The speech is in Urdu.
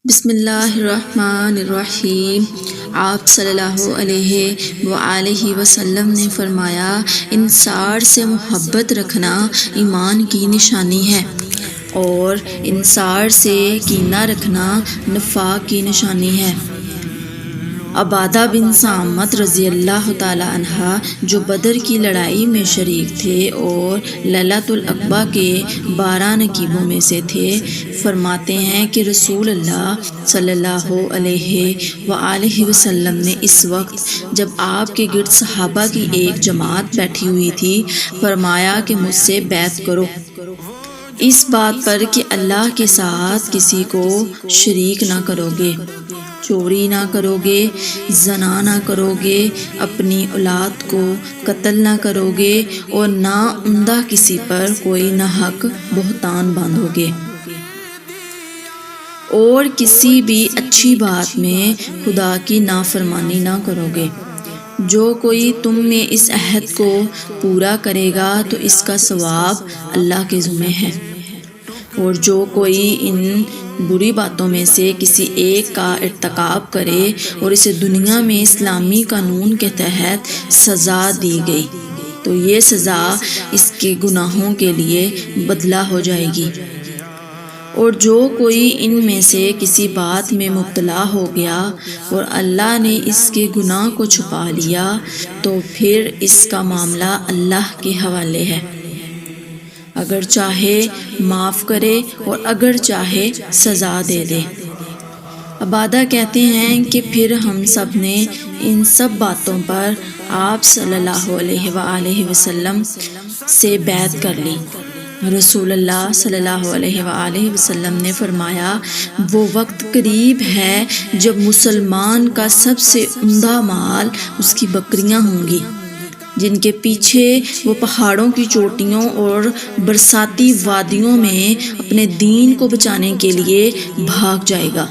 بسم اللہ الرحمن الرحیم۔ آپ صلی اللہ علیہ وآلہ وسلم نے فرمایا، انصار سے محبت رکھنا ایمان کی نشانی ہے اور انصار سے کینہ رکھنا نفاق کی نشانی ہے۔ عبادہ بن صامت رضی اللہ تعالی عنہ جو بدر کی لڑائی میں شریک تھے اور لیلۃ العقبہ کے 12 نقیبوں میں سے تھے، فرماتے ہیں کہ رسول اللہ صلی اللہ علیہ وآلہ وسلم نے اس وقت جب آپ کے گرد صحابہ کی ایک جماعت بیٹھی ہوئی تھی، فرمایا کہ مجھ سے بیعت کرو، اس بات پر کہ اللہ کے ساتھ کسی کو شریک نہ کرو گے، چوری نہ کرو گے، زنا نہ کرو گے، اپنی اولاد کو قتل نہ کرو گے اور نہ عمدہ کسی پر کوئی ناحق بہتان باندھو گے، اور کسی بھی اچھی بات میں خدا کی نافرمانی نہ کرو گے۔ جو کوئی تم میں اس عہد کو پورا کرے گا تو اس کا ثواب اللہ کے ذمہ ہے، اور جو کوئی ان بری باتوں میں سے کسی ایک کا ارتکاب کرے اور اسے دنیا میں اسلامی قانون کے تحت سزا دی گئی تو یہ سزا اس کے گناہوں کے لیے بدلہ ہو جائے گی، اور جو کوئی ان میں سے کسی بات میں مبتلا ہو گیا اور اللہ نے اس کے گناہ کو چھپا لیا تو پھر اس کا معاملہ اللہ کے حوالے ہے، اگر چاہے معاف کرے اور اگر چاہے سزا دے دے۔ عبادہ کہتے ہیں کہ پھر ہم سب نے ان سب باتوں پر آپ صلی اللہ علیہ وآلہ وسلم سے بیعت کر لی۔ رسول اللہ صلی اللہ علیہ وآلہ وسلم نے فرمایا، وہ وقت قریب ہے جب مسلمان کا سب سے عمدہ مال اس کی بکریاں ہوں گی، جن کے پیچھے وہ پہاڑوں کی چوٹیوں اور برساتی وادیوں میں اپنے دین کو بچانے کے لیے بھاگ جائے گا۔